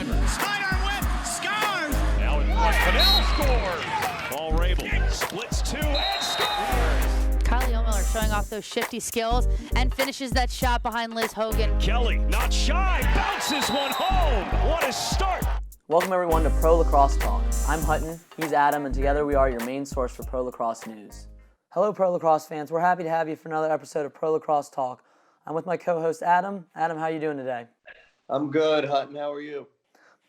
Sidearm whip, scores! Now in front, Fennell scores! Ball Rabel, splits two and scores! Kylie O'Miller showing off those shifty skills and finishes that shot behind Liz Hogan. Kelly, not shy, bounces one home! What a start! Welcome everyone to Pro Lacrosse Talk. I'm Hutton, he's Adam, and together we are your main source for Pro Lacrosse news. Hello Pro Lacrosse fans, we're happy to have you for another episode of Pro Lacrosse Talk. I'm with my co-host Adam. Adam, how are you doing today? I'm good, Hutton. How are you?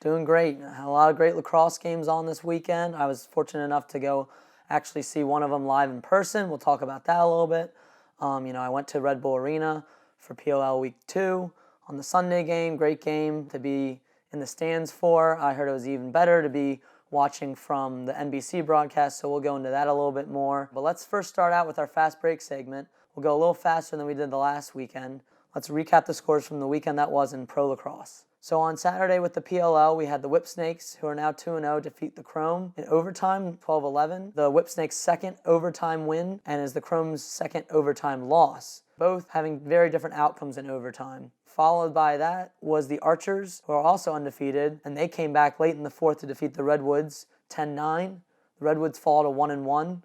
Doing great. Had a lot of great lacrosse games on this weekend. I was fortunate enough to go actually see one of them live in person. We'll talk about that a little bit. I went to Red Bull Arena for PLL Week 2 on the Sunday game. Great game to be in the stands for. I heard it was even better to be watching from the NBC broadcast, so we'll go into that a little bit more. But let's first start out with our fast break segment. We'll go a little faster than we did the last weekend. Let's recap the scores from the weekend that was in Pro Lacrosse. So on Saturday with the PLL, we had the Whip Snakes, who are now 2-0, defeat the Chrome in overtime, 12-11. The Whip Snakes' second overtime win, and is the Chrome's second overtime loss, both having very different outcomes in overtime. Followed by that was the Archers, who are also undefeated, and they came back late in the fourth to defeat the Redwoods 10-9. The Redwoods fall to 1-1.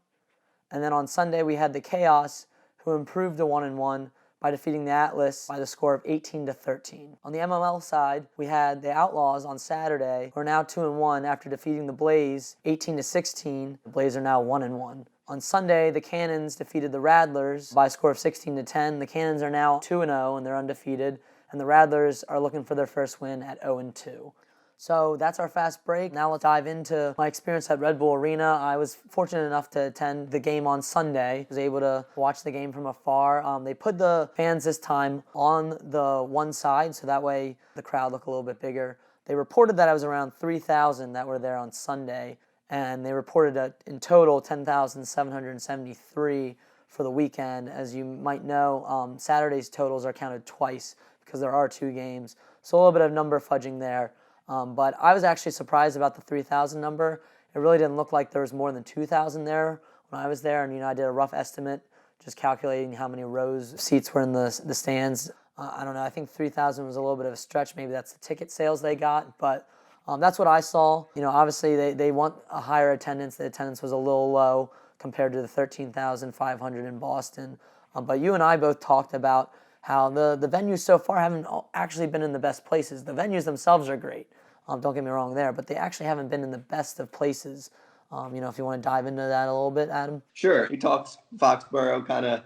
And then on Sunday we had the Chaos, who improved to 1-1 by defeating the Atlas by the score of 18-13. On the MLL side, we had the Outlaws on Saturday, who are now 2-1 after defeating the Blaze 18-16. The Blaze are now 1-1. On Sunday, the Cannons defeated the Radlers by a score of 16-10. The Cannons are now 2-0 and they're undefeated, and the Radlers are looking for their first win at 0-2. So that's our fast break. Now let's dive into my experience at Red Bull Arena. I was fortunate enough to attend the game on Sunday. I was able to watch the game from afar. They put the fans this time on the one side, so that way the crowd looked a little bit bigger. They reported that it was around 3,000 that were there on Sunday, and they reported in total 10,773 for the weekend. As you might know, Saturday's totals are counted twice because there are two games, so a little bit of number fudging there. But I was actually surprised about the 3,000 number. It really didn't look like there was more than 2,000 there when I was there. And, I did a rough estimate, just calculating how many rows of seats were in the stands. I don't know, I think 3,000 was a little bit of a stretch. Maybe that's the ticket sales they got. But that's what I saw. Obviously they want a higher attendance. The attendance was a little low compared to the 13,500 in Boston. But you and I both talked about how the venues so far haven't actually been in the best places. The venues themselves are great. Don't get me wrong there, but they actually haven't been in the best of places. If you want to dive into that a little bit, Adam. Sure. We talked Foxborough, kind of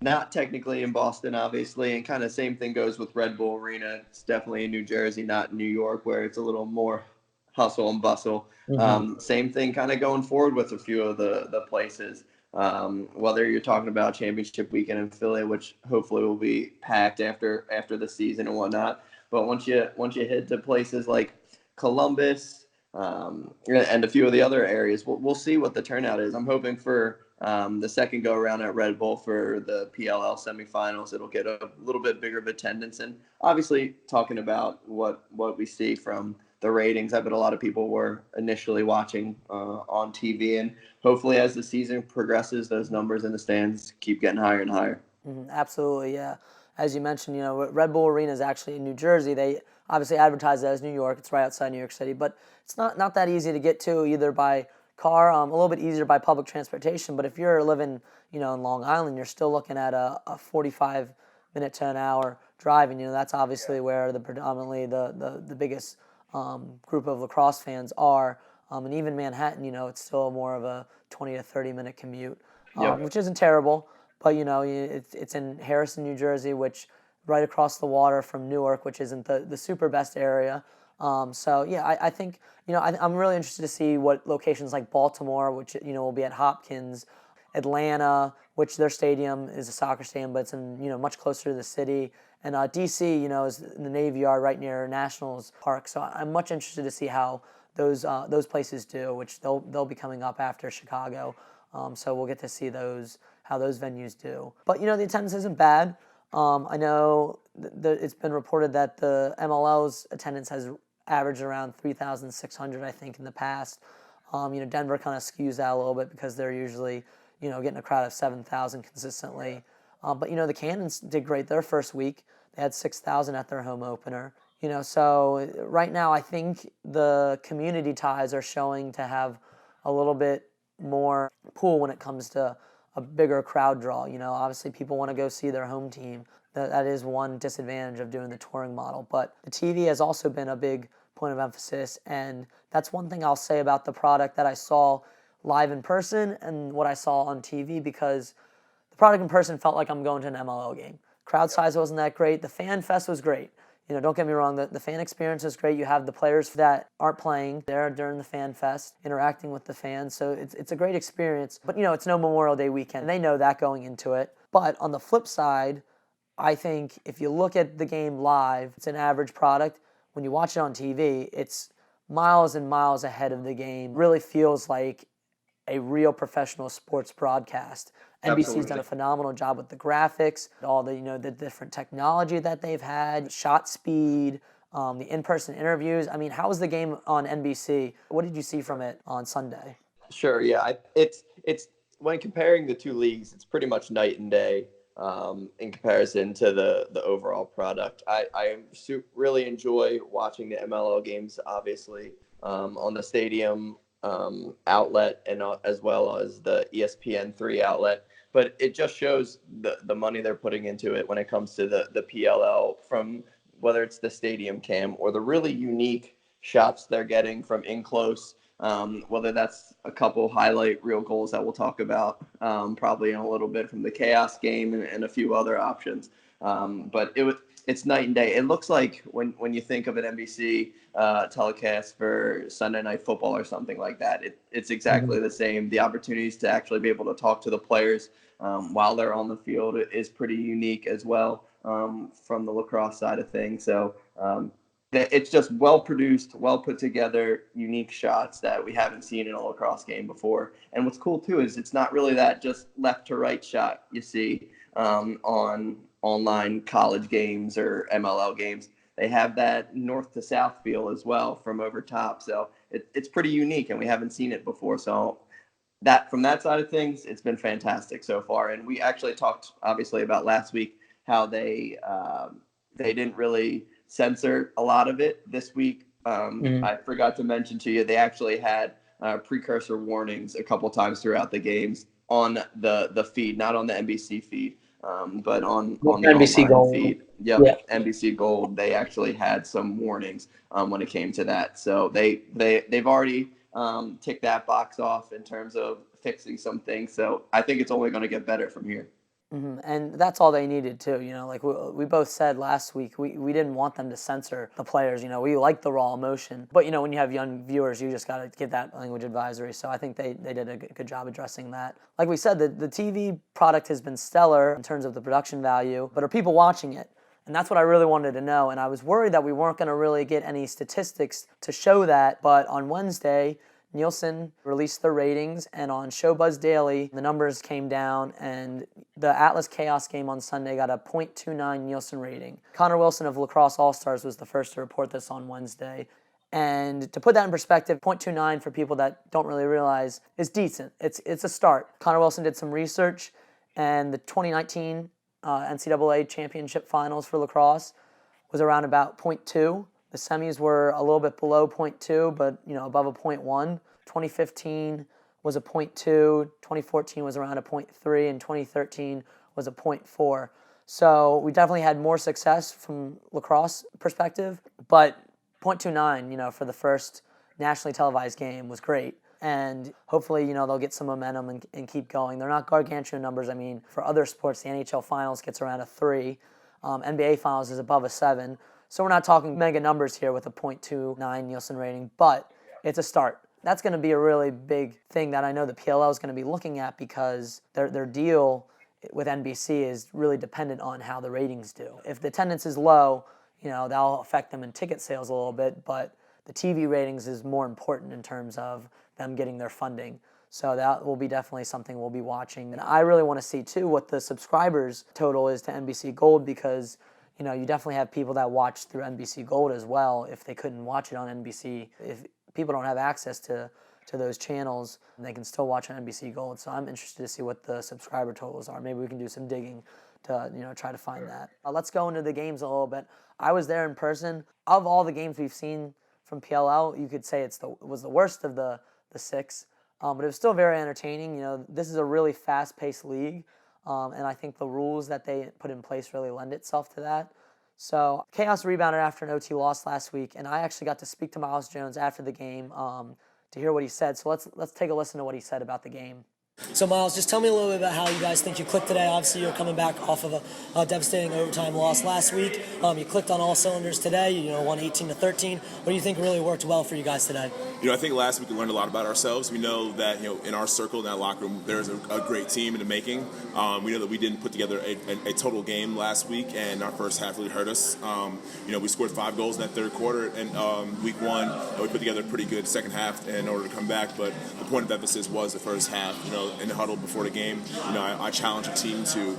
not technically in Boston, obviously, and kind of same thing goes with Red Bull Arena. It's definitely in New Jersey, not New York, where it's a little more hustle and bustle. Mm-hmm. Same thing kind of going forward with a few of the places. Whether you're talking about championship weekend in Philly, which hopefully will be packed after the season and whatnot. But once you hit to places like Columbus and a few of the other areas, we'll see what the turnout is. I'm hoping for the second go around at Red Bull for the PLL semifinals, it'll get a little bit bigger of attendance. And obviously talking about what we see from the ratings, I bet a lot of people were initially watching on TV, and hopefully as the season progresses, those numbers in the stands keep getting higher and higher. Absolutely, yeah. As you mentioned, Red Bull Arena is actually in New Jersey. They obviously advertise it as New York. It's right outside New York City, but it's not that easy to get to either by car, a little bit easier by public transportation. But if you're living, in Long Island, you're still looking at a 45-minute to an hour drive, and that's obviously where predominantly the biggest group of lacrosse fans are. And even Manhattan, it's still more of a 20 to 30-minute commute, which isn't terrible. But, it's in Harrison, New Jersey, which right across the water from Newark, which isn't the super best area. I think, I'm really interested to see what locations like Baltimore, which, will be at Hopkins, Atlanta, which their stadium is a soccer stadium, but it's in, much closer to the city. And D.C., is in the Navy Yard right near Nationals Park. So I'm much interested to see how those places do, which they'll be coming up after Chicago. So we'll get to see how those venues do. But, the attendance isn't bad. I know it's been reported that the MLL's attendance has averaged around 3,600, I think, in the past. Denver kind of skews that a little bit because they're usually, getting a crowd of 7,000 consistently. But, the Cannons did great their first week. They had 6,000 at their home opener. So right now I think the community ties are showing to have a little bit more pull when it comes to a bigger crowd draw. Obviously people want to go see their home team. That is one disadvantage of doing the touring model. But the TV has also been a big point of emphasis, and that's one thing I'll say about the product that I saw live in person and what I saw on TV, because the product in person felt like I'm going to an MLL game. Crowd size wasn't that great. The fan fest was great. Don't get me wrong, the fan experience is great. You have the players that aren't playing there during the fan fest, interacting with the fans. So it's a great experience. But, it's no Memorial Day weekend. And they know that going into it. But on the flip side, I think if you look at the game live, it's an average product. When you watch it on TV, it's miles and miles ahead of the game. Really feels like a real professional sports broadcast. NBC's done a phenomenal job with the graphics, all the different technology that they've had, shot speed, the in-person interviews. I mean, how was the game on NBC? What did you see from it on Sunday? Sure, yeah. It's when comparing the two leagues, it's pretty much night and day in comparison to the overall product. I really enjoy watching the MLL games, obviously, on the stadium outlet and as well as the ESPN3 outlet. But it just shows the money they're putting into it when it comes to the PLL, from whether it's the stadium cam or the really unique shots they're getting from in close, whether that's a couple highlight reel goals that we'll talk about probably in a little bit from the Chaos game and a few other options. But it's night and day. It looks like when you think of an NBC telecast for Sunday Night Football or something like that, it's exactly the same. The opportunities to actually be able to talk to the players while they're on the field is pretty unique as well from the lacrosse side of things. So it's just well produced, well put together, unique shots that we haven't seen in a lacrosse game before. And what's cool too is it's not really that just left to right shot you see on online college games or MLL games. They have that north to south feel as well from over top. So it's pretty unique, and we haven't seen it before. So that from that side of things, it's been fantastic so far. And we actually talked obviously about last week how they didn't really censor a lot of it this week. I forgot to mention to you, they actually had precursor warnings a couple times throughout the games on the feed, not on the NBC feed, but on the NBC Gold feed. Yep, yeah. NBC Gold, they actually had some warnings when it came to that. So they've already ticked that box off in terms of fixing some things. So I think it's only going to get better from here. Mm-hmm. And that's all they needed too. Like we both said last week, we didn't want them to censor the players. We like the raw emotion, but when you have young viewers, you just got to give that language advisory. So I think they did a good job addressing that. Like we said, the TV product has been stellar in terms of the production value, but are people watching it? And that's what I really wanted to know. And I was worried that we weren't going to really get any statistics to show that. But on Wednesday, Nielsen released their ratings, and on Showbuzz Daily, the numbers came down, and the Atlas Chaos game on Sunday got a .29 Nielsen rating. Connor Wilson of Lacrosse All-Stars was the first to report this on Wednesday. And to put that in perspective, .29 for people that don't really realize is decent. It's a start. Connor Wilson did some research, and the 2019 NCAA Championship Finals for lacrosse was around about .2. The semis were a little bit below .2, but above a .1. 2015 was a .2. 2014 was around a .3, and 2013 was a .4. So we definitely had more success from lacrosse perspective, but .29, for the first nationally televised game was great. And hopefully, they'll get some momentum and keep going. They're not gargantuan numbers. I mean, for other sports, the NHL Finals gets around a 3. NBA Finals is above a 7. So we're not talking mega numbers here with a .29 Nielsen rating, but it's a start. That's going to be a really big thing that I know the PLL is going to be looking at, because their deal with NBC is really dependent on how the ratings do. If the attendance is low, that'll affect them in ticket sales a little bit, but the TV ratings is more important in terms of them getting their funding. So that will be definitely something we'll be watching. And I really want to see, too, what the subscribers total is to NBC Gold, because you definitely have people that watch through NBC Gold as well if they couldn't watch it on NBC. If people don't have access to those channels, they can still watch on NBC Gold. So I'm interested to see what the subscriber totals are. Maybe we can do some digging to try to find that. Let's go into the games a little bit. I was there in person. Of all the games we've seen from PLL, you could say it was the worst of the six, but it was still very entertaining. This is a really fast-paced league, and I think the rules that they put in place really lend itself to that. So Chaos rebounded after an OT loss last week, and I actually got to speak to Myles Jones after the game to hear what he said. So let's take a listen to what he said about the game. So, Myles, just tell me a little bit about how you guys think you clicked today. Obviously, you're coming back off of a devastating overtime loss last week. You clicked on all cylinders today. Won 18-13. What do you think really worked well for you guys today? I think last week we learned a lot about ourselves. We know that, in our circle, in that locker room, there's a great team in the making. We know that we didn't put together a total game last week, and our first half really hurt us. We scored 5 goals in that third quarter, and week one, we put together a pretty good second half in order to come back. But the point of emphasis was the first half. In the huddle before the game, I challenged the team to,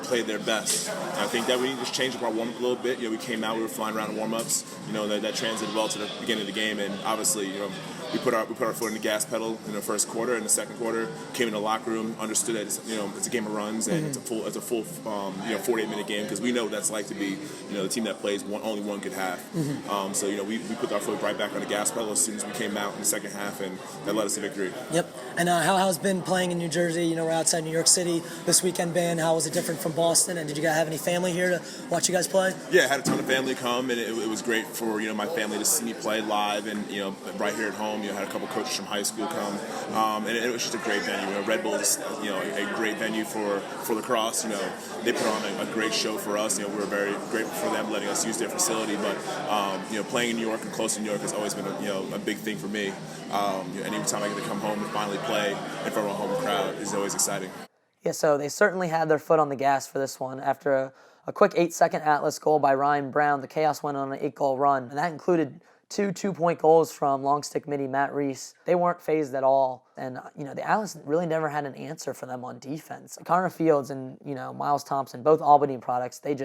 play their best. And I think that we need to change up our warm-up a little bit. We came out, we were flying around in warm-ups. That translated well to the beginning of the game, and obviously, we put our foot in the gas pedal in the first quarter. In the second quarter, came in the locker room, understood that it's a game of runs, and it's a full 48-minute game, because we know what that's like to be the team that plays only one good half. So we put our foot right back on the gas pedal as soon as we came out in the second half, and that led us to victory. Yep. And how's been playing in New Jersey? We're outside New York City this weekend. Been how was it different from Boston? And did you guys have any family here to watch you guys play? Yeah, I had a ton of family come, and it was great for my family to see me play live, and right here at home. Had a couple coaches from high school come, and it was just a great venue. Red Bull is a great venue for lacrosse. They put on a great show for us. We were very grateful for them letting us use their facility. But playing in New York and close to New York has always been a big thing for me. Anytime I get to come home and finally play in front of a home crowd is always exciting. Yeah, so they certainly had their foot on the gas for this one. After a quick 8-second Atlas goal by Ryan Brown, the Chaos went on an 8-goal run, and that included 2 two-point goals from long stick midi Matt Reese. They weren't phased at all, and the Atlas really never had an answer for them on defense. Connor Fields and Miles Thompson, both Albany products, they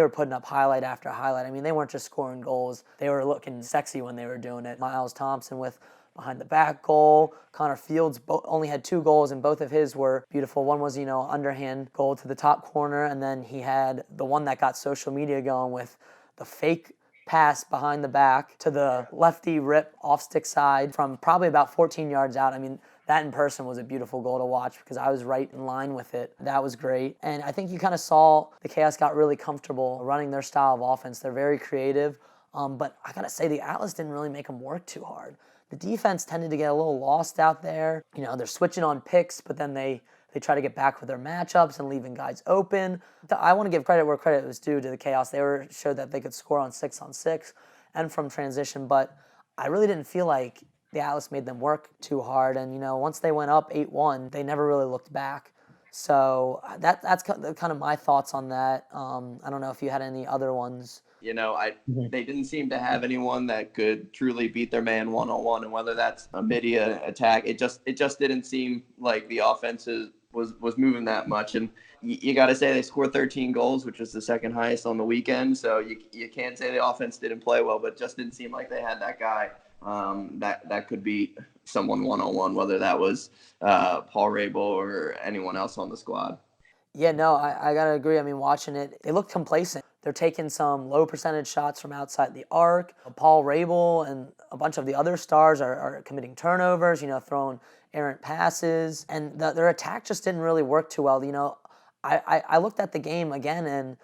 were putting up highlight after highlight. I mean, they weren't just scoring goals; they were looking sexy when they were doing it. Miles Thompson with behind the back goal. Connor Fields only had 2 goals, and both of his were beautiful. One was, underhand goal to the top corner, and then he had the one that got social media going with the fake pass behind the back to the lefty rip off stick side from probably about 14 yards out. I mean, that in person was a beautiful goal to watch because I was right in line with it. That was great. And I think you kind of saw the Chaos got really comfortable running their style of offense. They're very creative, but I got to say the Atlas didn't really make them work too hard. The defense tended to get a little lost out there. They're switching on picks, but then they try to get back with their matchups and leaving guys open. I want to give credit where credit was due to the Chaos. They showed that they could score on 6-on-6 and from transition, but I really didn't feel like the Atlas made them work too hard. And, once they went up 8-1, they never really looked back. So that's kind of my thoughts on that. I don't know if you had any other ones. They didn't seem to have anyone that could truly beat their man one-on-one, and whether that's a midi attack, it just didn't seem like the offense was moving that much. And you got to say they scored 13 goals, which was the second highest on the weekend. So you can't say the offense didn't play well, but it just didn't seem like they had that guy that could beat someone one-on-one, whether that was Paul Rabel or anyone else on the squad. Yeah, no, I got to agree. I mean, watching it, they look complacent. They're taking some low percentage shots from outside the arc. Paul Rabel and a bunch of the other stars are committing turnovers, throwing errant passes. And their attack just didn't really work too well. I looked at the game again, and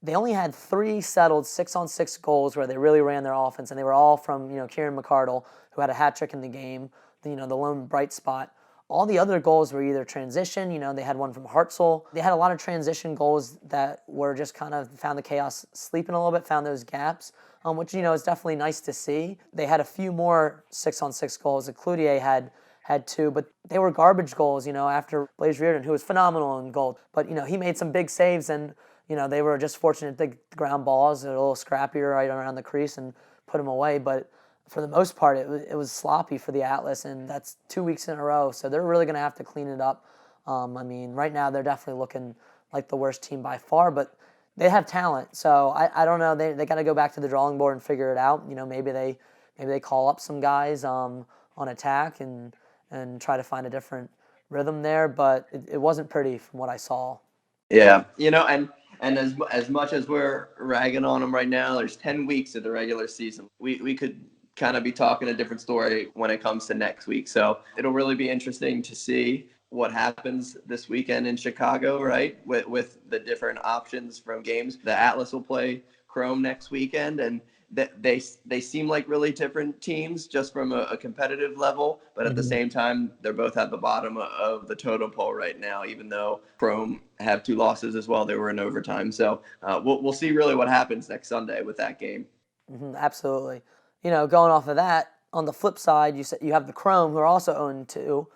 they only had 3 settled 6-on-6 goals where they really ran their offense, and they were all from, Kieran McCardle, who had a hat trick in the game, the lone bright spot. All the other goals were either transition, they had one from Hartzell. They had a lot of transition goals that were just kind of found the Chaos sleeping a little bit, found those gaps, which, is definitely nice to see. They had a few more 6-on-6 goals. Cloutier had 2, but they were garbage goals, after Blaze Reardon, who was phenomenal in goal. But, he made some big saves, and, they were just fortunate to get the ground balls, a little scrappier right around the crease and put them away. But for the most part, it was sloppy for the Atlas, and that's 2 weeks in a row. So they're really going to have to clean it up. Right now they're definitely looking like the worst team by far, but they have talent. So I don't know. They got to go back to the drawing board and figure it out. Maybe they call up some guys on attack and try to find a different rhythm there. But it wasn't pretty from what I saw. Yeah, and as much as we're ragging on them right now, there's 10 weeks of the regular season. We could kind of be talking a different story when it comes to next week. So it'll really be interesting to see what happens this weekend in Chicago, right? With the different options from games. The Atlas will play Chrome next weekend, and they seem like really different teams just from a competitive level, but at the same time, they're both at the bottom of the totem pole right now, even though Chrome have 2 losses as well. They were in overtime. So we'll see really what happens next Sunday with that game. Absolutely. Going off of that, on the flip side, you have the Chrome, who are also 0-2.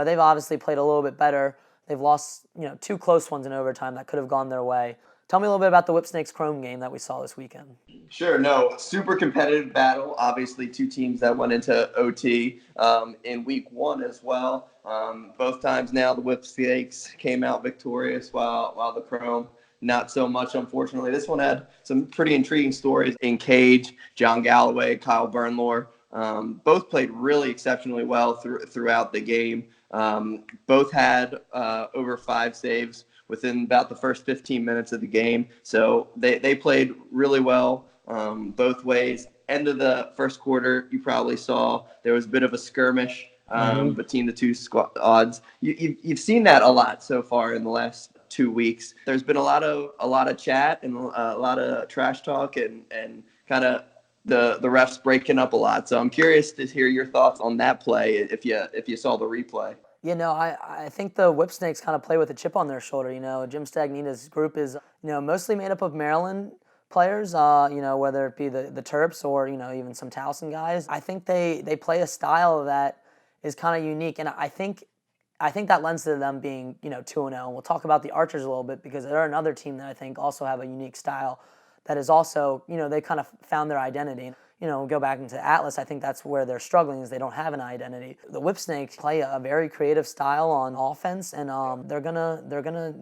They've obviously played a little bit better. They've lost, 2 close ones in overtime that could have gone their way. Tell me a little bit about the Whipsnakes Chrome game that we saw this weekend. Sure. No, super competitive battle. Obviously, 2 teams that went into OT in week 1 as well. Both times now, the Whipsnakes came out victorious, while the Chrome not so much, unfortunately. This one had some pretty intriguing stories in Cage, John Galloway, Kyle Burnlore. Both played really exceptionally well throughout the game. Both had over 5 saves within about the first 15 minutes of the game. So they played really well both ways. End of the first quarter, you probably saw there was a bit of a skirmish between the 2 squads. You've seen that a lot so far in the last 2 weeks. There's been a lot of chat and a lot of trash talk and kind of the refs breaking up a lot. So I'm curious to hear your thoughts on that play if you saw the replay. I think the Whipsnakes kind of play with a chip on their shoulder. Jim Stagnita's group is, mostly made up of Maryland players, whether it be the Terps or, even some Towson guys. I think they play a style that is kind of unique, and I think that lends to them being, 2-0. And we'll talk about the Archers a little bit because they're another team that I think also have a unique style that is also, they kind of found their identity. Go back into Atlas, I think that's where they're struggling is they don't have an identity. The Whipsnakes play a very creative style on offense, and they're gonna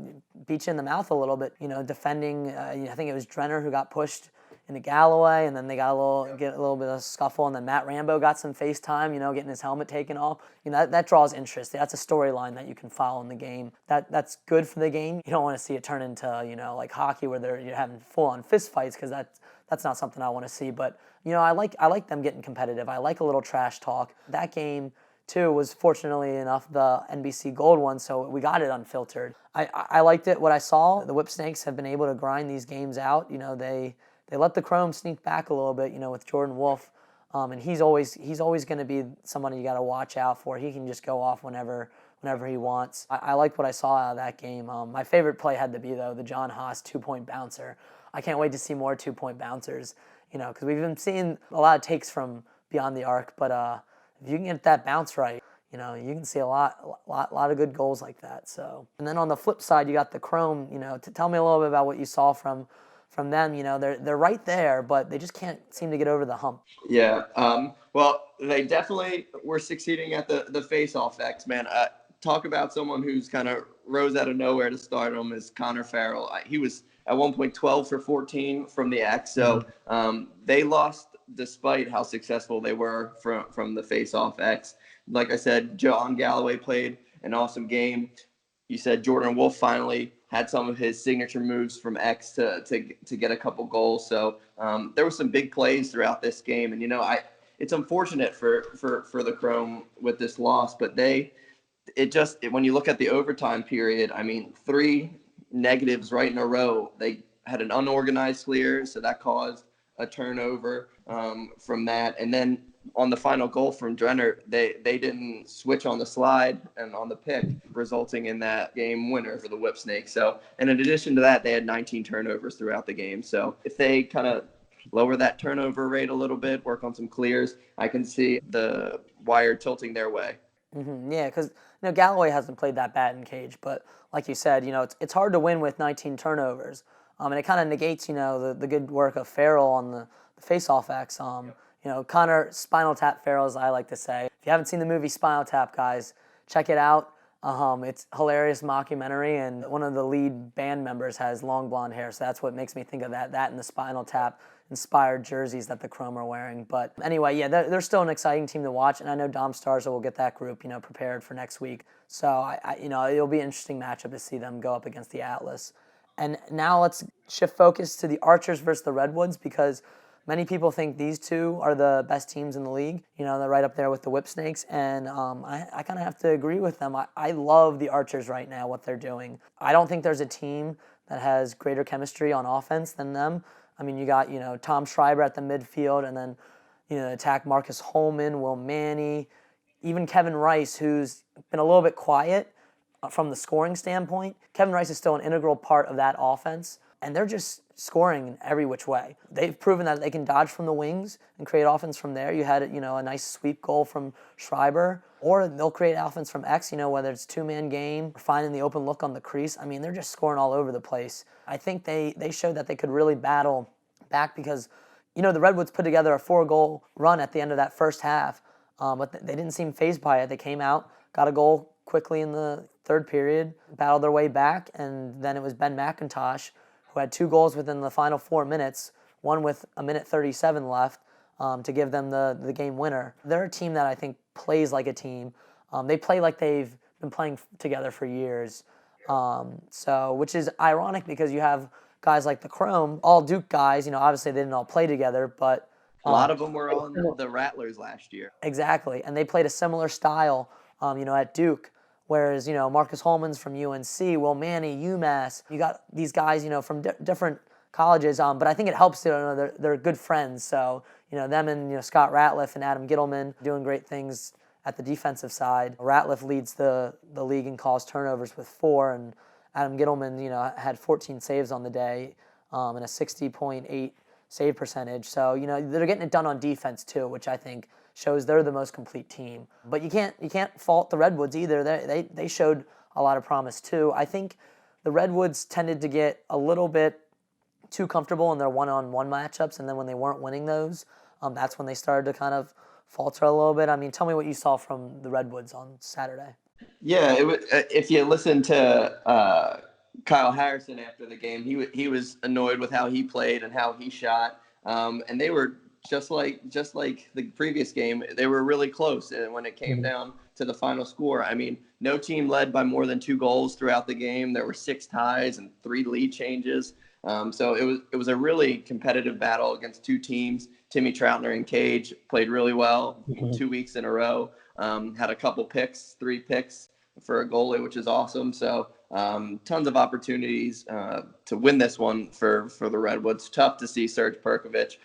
beat you in the mouth a little bit. Defending, I think it was Drenner who got pushed into Galloway, and then they got a little bit of a scuffle, and then Matt Rambo got some face time, getting his helmet taken off. That draws interest. That's a storyline that you can follow in the game. That's good for the game. You don't want to see it turn into, like hockey where you're having full-on fist fights because that's not something I want to see. But, I like them getting competitive. I like a little trash talk. That game, too, was fortunately enough the NBC Gold one, so we got it unfiltered. I liked it. What I saw, the Whipsnakes have been able to grind these games out. They let the Chrome sneak back a little bit, with Jordan Wolf, and he's always going to be somebody you got to watch out for. He can just go off whenever he wants. I liked what I saw out of that game. My favorite play had to be, though, the John Haas 2-point bouncer. I can't wait to see more 2-point bouncers, because we've been seeing a lot of takes from beyond the arc, but if you can get that bounce right, you can see a lot of good goals like that. So, and then on the flip side, you got the Chrome. Tell me a little bit about what you saw from them. They're right there, but they just can't seem to get over the hump. Yeah. Well, they definitely were succeeding at the face-off X, man. Talk about someone who's kind of rose out of nowhere to stardom is Connor Farrell. He was at one point 12 for 14 from the X. So they lost despite how successful they were from the face-off X. Like I said, John Galloway played an awesome game. You said Jordan Wolf finally had some of his signature moves from X to get a couple goals. So there were some big plays throughout this game. And, it's unfortunate for the Chrome with this loss, but when you look at the overtime period, 3 negatives right in a row. They had an unorganized clear, so that caused a turnover from that. And then on the final goal from Drenner, they didn't switch on the slide and on the pick, resulting in that game winner for the Whipsnakes. So, and in addition to that, they had 19 turnovers throughout the game. So if they kind of lower that turnover rate a little bit, work on some clears, I can see the wire tilting their way. Yeah, because Galloway hasn't played that bad in Cage, but like you said, it's hard to win with 19 turnovers, and it kind of negates the good work of Farrell on the face-off X. Connor Spinal Tap Farrell, as I like to say. If you haven't seen the movie Spinal Tap, guys, check it out. It's a hilarious mockumentary, and one of the lead band members has long blonde hair, so that's what makes me think of that and the Spinal Tap. inspired jerseys that the Chrome are wearing. But anyway, yeah, they're still an exciting team to watch, and I know Dom Starza will get that group, prepared for next week. So it'll be an interesting matchup to see them go up against the Atlas. And now let's shift focus to the Archers versus the Redwoods, because many people think these two are the best teams in the league. They're right up there with the Whip Snakes, and I kind of have to agree with them. I love the Archers right now, what they're doing. I don't think there's a team that has greater chemistry on offense than them. I mean, you got, Tom Schreiber at the midfield, and then, attack Marcus Holman, Will Manny, even Kevin Rice, who's been a little bit quiet from the scoring standpoint. Kevin Rice is still an integral part of that offense, and they're just scoring in every which way. They've proven that they can dodge from the wings and create offense from there. You had, a nice sweep goal from Schreiber, or they'll create offense from X, whether it's two-man game or finding the open look on the crease. I mean, they're just scoring all over the place. I think they showed that they could really battle back because, the Redwoods put together a 4-goal run at the end of that first half, but they didn't seem fazed by it. They came out, got a goal quickly in the third period, battled their way back, and then it was Ben McIntosh, who had 2 goals within the final 4 minutes, one with a minute 37 left, to give them the game winner. They're a team that I think plays like a team. They play like they've been playing together for years, which is ironic because you have guys like the Chrome, all Duke guys. Obviously they didn't all play together, but a lot of them were on the Rattlers last year. Exactly, and they played a similar style, at Duke. Whereas, Marcus Holman's from UNC, Will Manny, UMass. You got these guys, from different colleges. But I think it helps, they're good friends. So, them and, Scott Ratliff and Adam Gittleman doing great things at the defensive side. Ratliff leads the league in caused turnovers with 4, and Adam Gittleman, had 14 saves on the day and a 60.8 save percentage. So, they're getting it done on defense too, which I think shows they're the most complete team. But you can't fault the Redwoods either. They showed a lot of promise too. I think the Redwoods tended to get a little bit too comfortable in their one-on-one matchups, and then when they weren't winning those, that's when they started to kind of falter a little bit. I mean, tell me what you saw from the Redwoods on Saturday. Yeah, if you listen to Kyle Harrison after the game, he was annoyed with how he played and how he shot, and they were just like the previous game, they were really close. And when it came down to the final score, I mean, no team led by more than 2 goals throughout the game. There were 6 ties and 3 lead changes. So it was a really competitive battle against 2 teams. Timmy Troutner and Cage played really well 2 weeks in a row. Had a couple picks, 3 picks for a goalie, which is awesome. So tons of opportunities to win this one for the Redwoods. Tough to see Serge Perkovic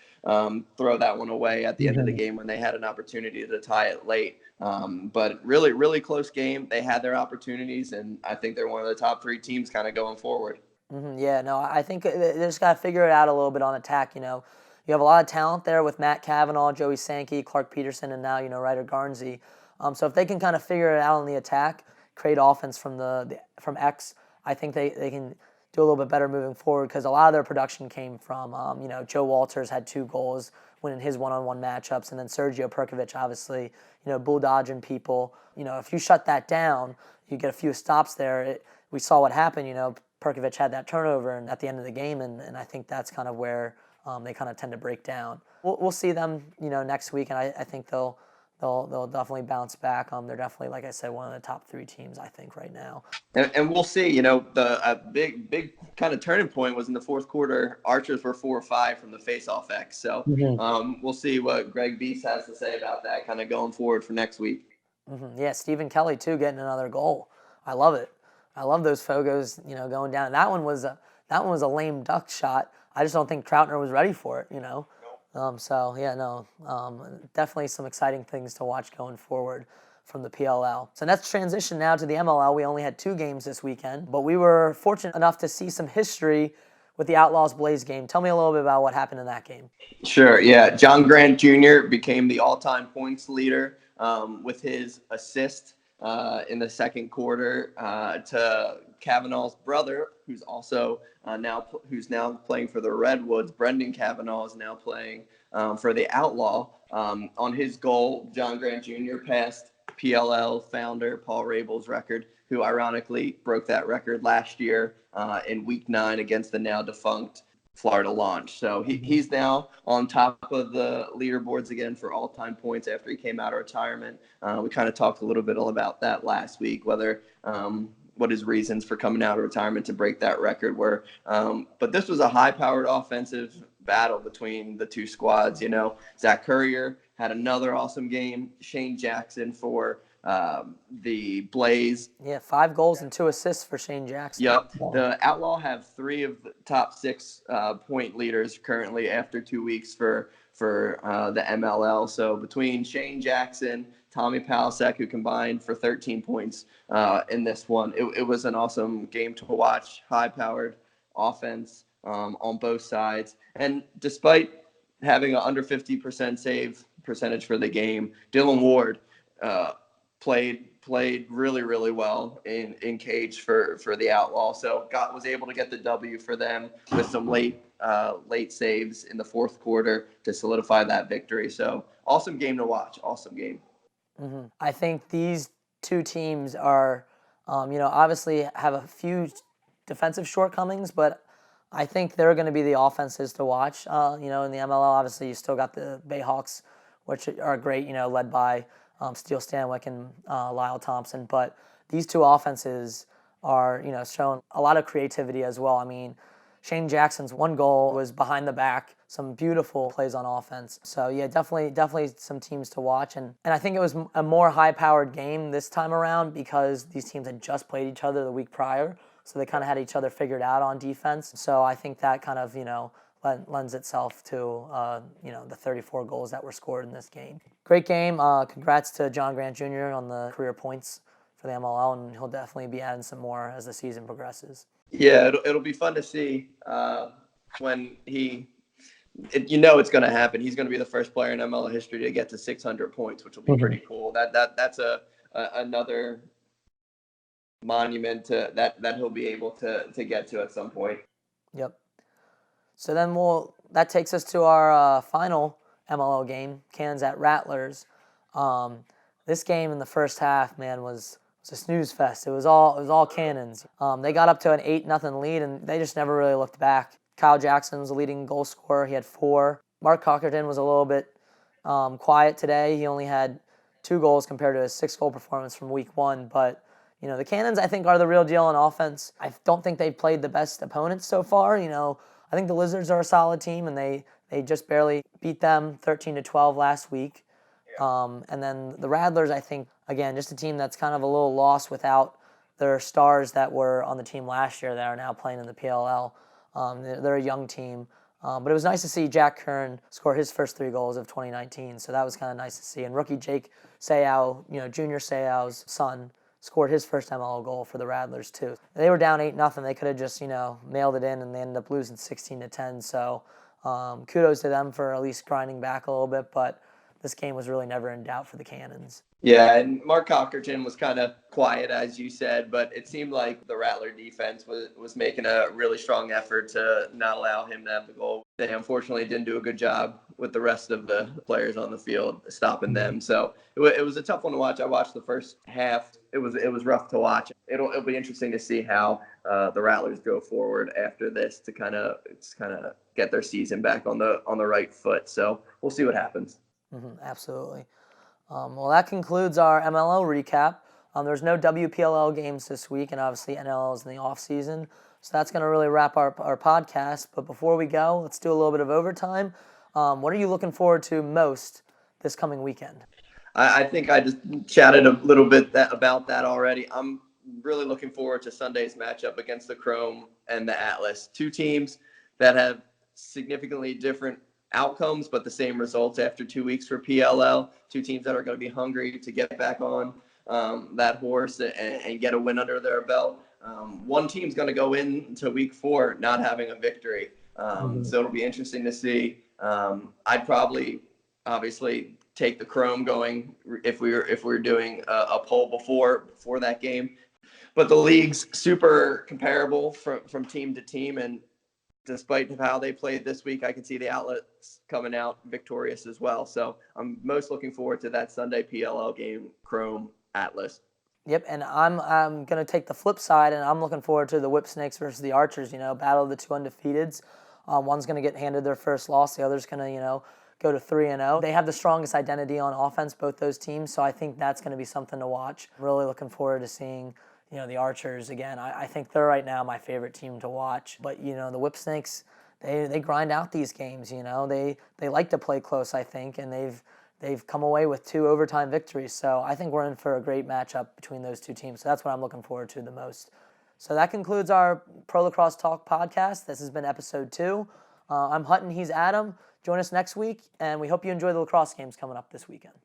throw that one away at the end of the game when they had an opportunity to tie it late. But really, really close game. They had their opportunities, and I think they're one of the top 3 teams kind of going forward. Yeah, no, I think they just got to figure it out a little bit on attack. You have a lot of talent there with Matt Cavanaugh, Joey Sankey, Clark Peterson, and now, Ryder Garnsey. So if they can kind of figure it out on the attack, create offense from X, I think they can do a little bit better moving forward, because a lot of their production came from, Joe Walters had 2 goals winning his one-on-one matchups, and then Sergio Perkovic, obviously, bulldodging people. If you shut that down, you get a few stops there. We saw what happened, Perkovic had that turnover and at the end of the game, and I think that's kind of where they kind of tend to break down. We'll see them, next week, and I think they'll definitely bounce back. They're definitely, like I said, one of the top 3 teams, I think, right now. And we'll see. The big kind of turning point was in the fourth quarter. Archers were 4-5 from the face-off X. So we'll see what Greg Beast has to say about that kind of going forward for next week. Yeah, Stephen Kelly, too, getting another goal. I love it. I love those Fogos, going down. That one was a lame duck shot. I just don't think Troutner was ready for it, definitely some exciting things to watch going forward from the PLL. So let's transition now to the MLL. We only had 2 games this weekend, but we were fortunate enough to see some history with the Outlaws Blaze game. Tell me a little bit about what happened in that game. Sure, yeah. John Grant Jr. became the all-time points leader with his assist in the second quarter to Cavanaugh's brother, who's also now playing for the Redwoods. Brendan Cavanaugh is now playing for the Outlaw. On his goal, John Grant Jr. passed PLL founder Paul Rabel's record, who ironically broke that record last year in Week 9 against the now defunct Florida launched. So he's now on top of the leaderboards again for all-time points after he came out of retirement. We kind of talked a little bit about that last week, whether what his reasons for coming out of retirement to break that record were. But this was a high-powered offensive battle between the two squads. You know, Zach Currier had another awesome game. Shane Jackson for the Blaze. Yeah, 5 goals and 2 assists for Shane Jackson. Yep. The Outlaw have 3 of the top 6 point leaders currently after 2 weeks for the MLL. So between Shane Jackson, Tommy Palasek, who combined for 13 points in this one, it was an awesome game to watch. High-powered offense on both sides. And despite having an under 50% save percentage for the game, Dylan Ward played really, really well in cage for the Outlaw. So was able to get the W for them with some late saves in the fourth quarter to solidify that victory. So awesome game to watch. Awesome game. Mm-hmm. I think these two teams are, obviously have a few defensive shortcomings, but I think they're going to be the offenses to watch. In the MLL, obviously you still got the Bayhawks, which are great, led by Steele Stanwyck and Lyle Thompson. But these two offenses are, showing a lot of creativity as well. I mean, Shane Jackson's 1 goal was behind the back, some beautiful plays on offense. So yeah, definitely some teams to watch. And I think it was a more high-powered game this time around because these teams had just played each other the week prior. So they kind of had each other figured out on defense. So I think that kind of, lends itself to, the 34 goals that were scored in this game. Great game. Congrats to John Grant Jr. on the career points for the MLL, and he'll definitely be adding some more as the season progresses. Yeah, it'll be fun to see when it's going to happen. He's going to be the first player in MLL history to get to 600 points, which will be pretty cool. That's another monument that he'll be able to get to at some point. Yep. So then that takes us to our final MLL game, Cannons at Rattlers. This game in the first half, man, was a snooze fest. It was all Cannons. They got up to an 8-0 lead, and they just never really looked back. Kyle Jackson was the leading goal scorer. He had 4. Mark Cockerton was a little bit quiet today. He only had 2 goals compared to his 6-goal performance from week 1. But the Cannons, I think, are the real deal on offense. I don't think they've played the best opponents so far. I think the Lizards are a solid team, and they just barely beat them 13-12 last week. And then the Rattlers, I think, again, just a team that's kind of a little lost without their stars that were on the team last year that are now playing in the PLL. They're a young team. But it was nice to see Jack Kern score his first 3 goals of 2019, so that was kind of nice to see. And rookie Jake Sayao, Junior Sayao's son, scored his first MLL goal for the Rattlers too. They were down 8-0. They could have just, mailed it in, and they ended up losing 16-10. So kudos to them for at least grinding back a little bit, but this game was really never in doubt for the Cannons. Yeah, and Mark Cockerton was kind of quiet, as you said, but it seemed like the Rattler defense was making a really strong effort to not allow him to have the goal. They unfortunately didn't do a good job with the rest of the players on the field stopping them. So it was a tough one to watch. I watched the first half. It was rough to watch. It'll be interesting to see how the Rattlers go forward after this to kind of get their season back on the right foot. So we'll see what happens. Mm-hmm, absolutely. Well, that concludes our MLL recap. There's no WPLL games this week, and obviously NLL is in the off season. So that's going to really wrap our podcast. But before we go, let's do a little bit of overtime. What are you looking forward to most this coming weekend? I think I just chatted a little bit about that already. I'm really looking forward to Sunday's matchup against the Chrome and the Atlas. 2 teams that have significantly different outcomes, but the same results after 2 weeks for PLL. 2 teams that are going to be hungry to get back on that horse and get a win under their belt. One team's going to go into week 4 not having a victory. So it'll be interesting to see. I'd probably obviously take the Chrome going if we were doing a poll before that game. But the league's super comparable from team to team, and despite how they played this week, I can see the Outlets coming out victorious as well. So I'm most looking forward to that Sunday PLL game, Chrome Atlas. Yep, and I'm going to take the flip side, and I'm looking forward to the Whip Snakes versus the Archers, battle of the 2 undefeateds. One's going to get handed their first loss. The other's going to, go to 3-0. They have the strongest identity on offense, both those teams, so I think that's going to be something to watch. I'm really looking forward to seeing, the Archers again. I think they're right now my favorite team to watch. But, the Whipsnakes, they grind out these games, They like to play close, I think, and they've come away with 2 overtime victories. So I think we're in for a great matchup between those two teams. So that's what I'm looking forward to the most. So that concludes our Pro Lacrosse Talk podcast. This has been episode 2. I'm Hutton, he's Adam. Join us next week, and we hope you enjoy the lacrosse games coming up this weekend.